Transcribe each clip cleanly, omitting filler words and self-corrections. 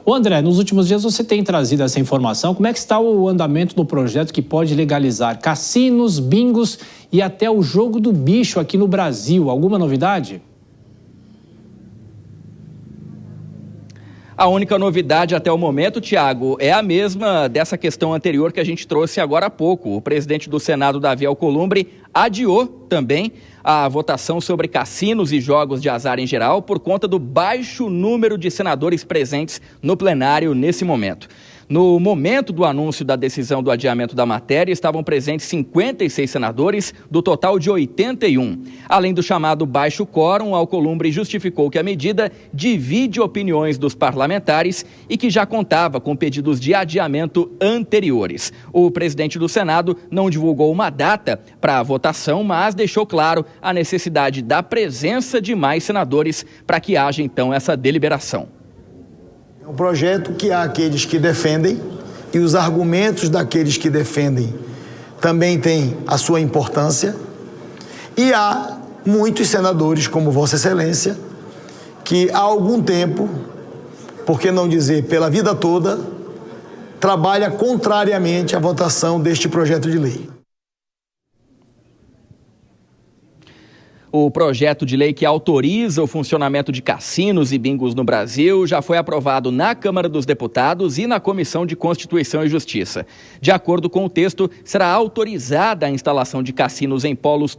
Ô André, nos últimos dias você tem trazido essa informação. Como é que está o andamento do projeto que pode legalizar cassinos, bingos e até o jogo do bicho aqui no Brasil? Alguma novidade? A única novidade até o momento, Tiago, é a mesma dessa questão anterior que a gente trouxe agora há pouco. O presidente do Senado, Davi Alcolumbre, adiou também a votação sobre cassinos e jogos de azar em geral por conta do baixo número de senadores presentes no plenário nesse momento. No momento do anúncio da decisão do adiamento da matéria, estavam presentes 56 senadores, do total de 81. Além do chamado baixo quórum, Alcolumbre justificou que a medida divide opiniões dos parlamentares e que já contava com pedidos de adiamento anteriores. O presidente do Senado não divulgou uma data para a votação, mas deixou claro a necessidade da presença de mais senadores para que haja, então, essa deliberação. É um projeto que há aqueles que defendem e os argumentos daqueles que defendem também têm a sua importância. E há muitos senadores, como Vossa Excelência, que há algum tempo, por que não dizer pela vida toda, trabalha contrariamente à votação deste projeto de lei. O projeto de lei que autoriza o funcionamento de cassinos e bingos no Brasil já foi aprovado na Câmara dos Deputados e na Comissão de Constituição e Justiça. De acordo com o texto, será autorizada a instalação de cassinos em polos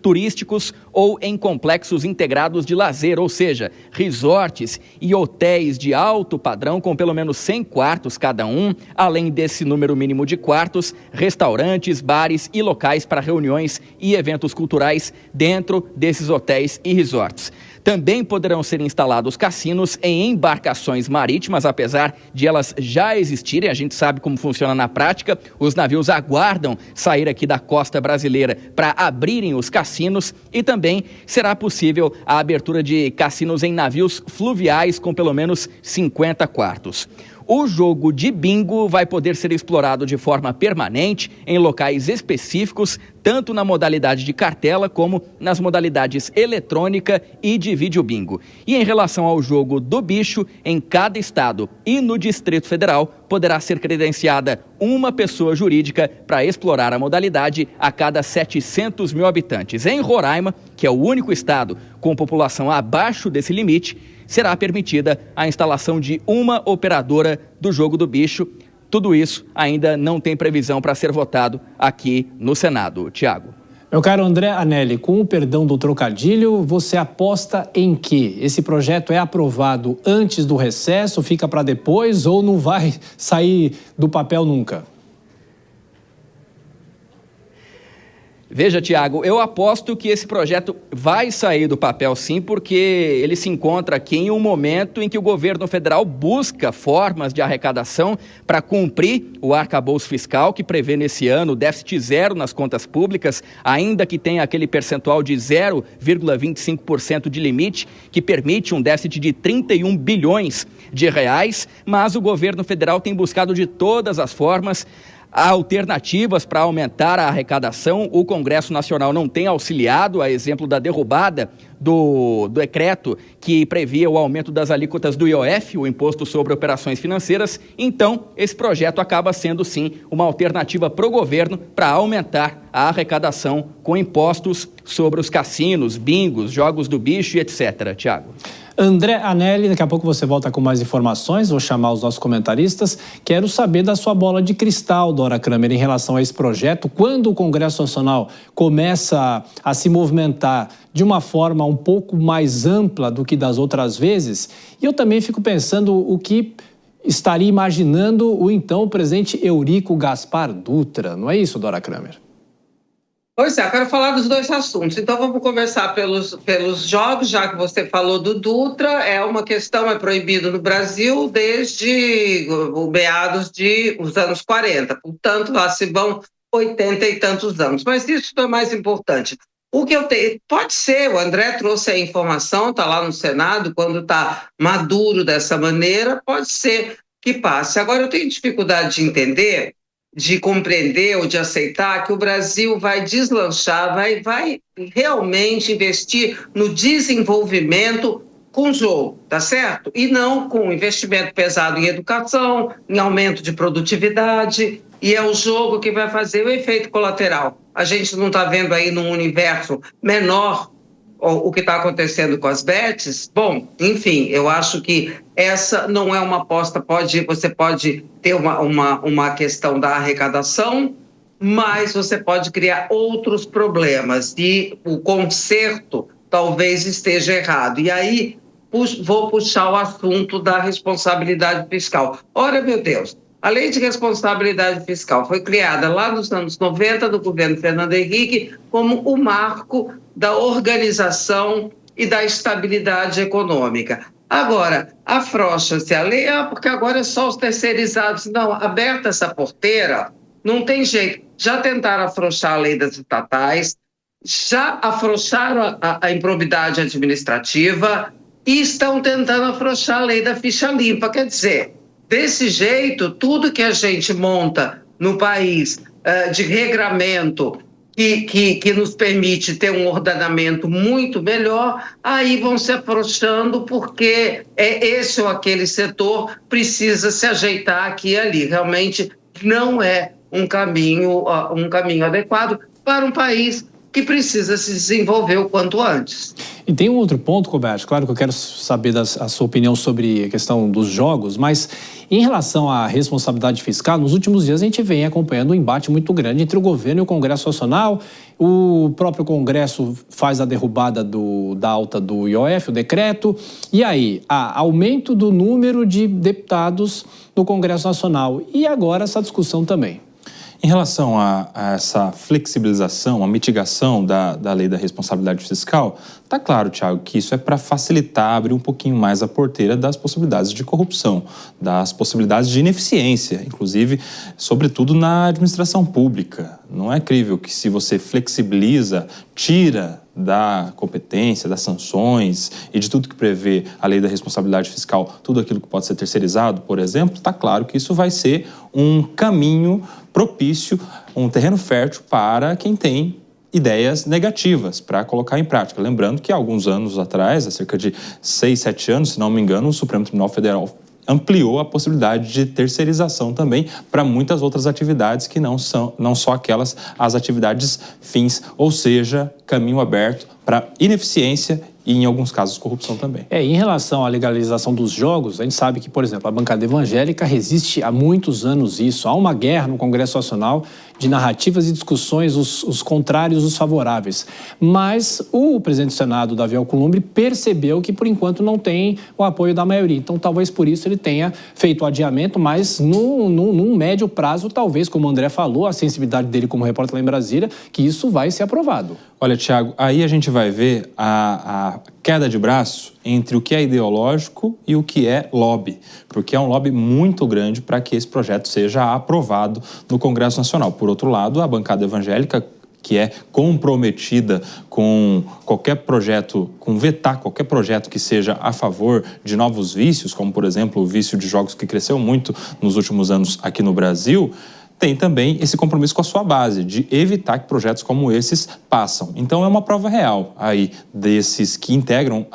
turísticos ou em complexos integrados de lazer, ou seja, resorts e hotéis de alto padrão com pelo menos 100 quartos cada um, além desse número mínimo de quartos, restaurantes, bares e locais para reuniões e eventos culturais dentro desses hotéis e resorts. Também poderão ser instalados cassinos em embarcações marítimas, apesar de elas já existirem. A gente sabe como funciona na prática. Os navios aguardam sair aqui da costa brasileira para abrirem os cassinos e também será possível a abertura de cassinos em navios fluviais com pelo menos 50 quartos. O jogo de bingo vai poder ser explorado de forma permanente em locais específicos, tanto na modalidade de cartela como nas modalidades eletrônica e de videobingo. E em relação ao jogo do bicho, em cada estado e no Distrito Federal, poderá ser credenciada uma pessoa jurídica para explorar a modalidade a cada 700 mil habitantes. Em Roraima, que é o único estado com população abaixo desse limite, será permitida a instalação de uma operadora do jogo do bicho. Tudo isso ainda não tem previsão para ser votado aqui no Senado. Tiago. Meu caro André Anelli, com o perdão do trocadilho, você aposta em que esse projeto é aprovado antes do recesso, fica para depois ou não vai sair do papel nunca? Veja, Tiago, eu aposto que esse projeto vai sair do papel sim, porque ele se encontra aqui em um momento em que o governo federal busca formas de arrecadação para cumprir o arcabouço fiscal que prevê nesse ano déficit zero nas contas públicas, ainda que tenha aquele percentual de 0,25% de limite, que permite um déficit de 31 bilhões de reais, mas o governo federal tem buscado de todas as formas alternativas para aumentar a arrecadação. O Congresso Nacional não tem auxiliado, a exemplo da derrubada do decreto que previa o aumento das alíquotas do IOF, o Imposto sobre Operações Financeiras. Então, esse projeto acaba sendo, sim, uma alternativa para o governo para aumentar a arrecadação com impostos sobre os cassinos, bingos, jogos do bicho e etc. Tiago. André Anelli, daqui a pouco você volta com mais informações, vou chamar os nossos comentaristas. Quero saber da sua bola de cristal, Dora Kramer, em relação a esse projeto. Quando o Congresso Nacional começa a se movimentar de uma forma um pouco mais ampla do que das outras vezes, e eu também fico pensando o que estaria imaginando o então presidente Eurico Gaspar Dutra. Não é isso, Dora Kramer? Pois é, eu quero falar dos dois assuntos. Então vamos conversar pelos jogos, já que você falou do Dutra. É uma questão, é proibido no Brasil desde o meados dos anos 40. Portanto, lá se vão 80 e tantos anos. Mas isso não é mais importante. O que eu tenho, pode ser, o André trouxe a informação, está lá no Senado, quando está maduro dessa maneira, pode ser que passe. Agora, eu tenho dificuldade de entender, de compreender ou de aceitar que o Brasil vai deslanchar, vai realmente investir no desenvolvimento com jogo, tá certo? E não com investimento pesado em educação, em aumento de produtividade, e é o jogo que vai fazer o efeito colateral. A gente não está vendo aí num universo menor o que está acontecendo com as bets. Bom, enfim, eu acho que essa não é uma aposta, você pode ter uma questão da arrecadação, mas você pode criar outros problemas e o conserto talvez esteja errado. E aí vou puxar o assunto da responsabilidade fiscal. Ora, meu Deus, a lei de responsabilidade fiscal foi criada lá nos anos 90 do governo Fernando Henrique como o marco da organização e da estabilidade econômica. Agora, afrouxa-se a lei, porque agora é só os terceirizados. Não, aberta essa porteira, não tem jeito. Já tentaram afrouxar a lei das estatais, já afrouxaram a improbidade administrativa e estão tentando afrouxar a lei da ficha limpa. Quer dizer, desse jeito, tudo que a gente monta no país de regramento que nos permite ter um ordenamento muito melhor, aí vão se afrouxando porque esse ou aquele setor precisa se ajeitar aqui e ali. Realmente não é um caminho adequado para um país que precisa se desenvolver o quanto antes. E tem um outro ponto, Roberto, claro que eu quero saber a sua opinião sobre a questão dos jogos, mas em relação à responsabilidade fiscal, nos últimos dias a gente vem acompanhando um embate muito grande entre o governo e o Congresso Nacional. O próprio Congresso faz a derrubada da alta do IOF, o decreto, e aí, aumento do número de deputados no Congresso Nacional. E agora essa discussão também. Em relação a essa flexibilização, a mitigação da lei da responsabilidade fiscal, está claro, Thiago, que isso é para facilitar, abrir um pouquinho mais a porteira das possibilidades de corrupção, das possibilidades de ineficiência, inclusive, sobretudo na administração pública. Não é crível que se você flexibiliza, tira da competência, das sanções e de tudo que prevê a lei da responsabilidade fiscal, tudo aquilo que pode ser terceirizado, por exemplo, está claro que isso vai ser um caminho propício, um terreno fértil para quem tem ideias negativas para colocar em prática. Lembrando que há alguns anos atrás, há cerca de 6, 7 anos, se não me engano, o Supremo Tribunal Federal ampliou a possibilidade de terceirização também para muitas outras atividades que não só aquelas, as atividades fins, ou seja, caminho aberto para ineficiência e, em alguns casos, corrupção também. Em relação à legalização dos jogos, a gente sabe que, por exemplo, a bancada evangélica resiste há muitos anos isso. Há uma guerra no Congresso Nacional de narrativas e discussões, os contrários, os favoráveis. Mas o presidente do Senado, Davi Alcolumbre, percebeu que, por enquanto, não tem o apoio da maioria. Então, talvez por isso ele tenha feito o adiamento, mas num médio prazo, talvez, como o André falou, a sensibilidade dele como repórter lá em Brasília, que isso vai ser aprovado. Olha, Thiago, aí a gente vai ver a queda de braço entre o que é ideológico e o que é lobby, porque é um lobby muito grande para que esse projeto seja aprovado no Congresso Nacional. Por outro lado, a bancada evangélica, que é comprometida com qualquer projeto, com vetar qualquer projeto que seja a favor de novos vícios, como, por exemplo, o vício de jogos que cresceu muito nos últimos anos aqui no Brasil, tem também esse compromisso com a sua base, de evitar que projetos como esses passam. Então é uma prova real aí desses que integram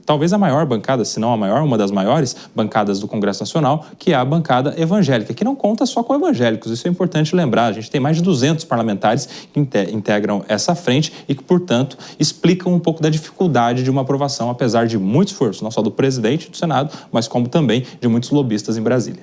talvez a maior bancada, se não a maior, uma das maiores bancadas do Congresso Nacional, que é a bancada evangélica, que não conta só com evangélicos. Isso é importante lembrar. A gente tem mais de 200 parlamentares que integram essa frente e que, portanto, explicam um pouco da dificuldade de uma aprovação, apesar de muito esforço, não só do presidente do Senado, mas como também de muitos lobistas em Brasília.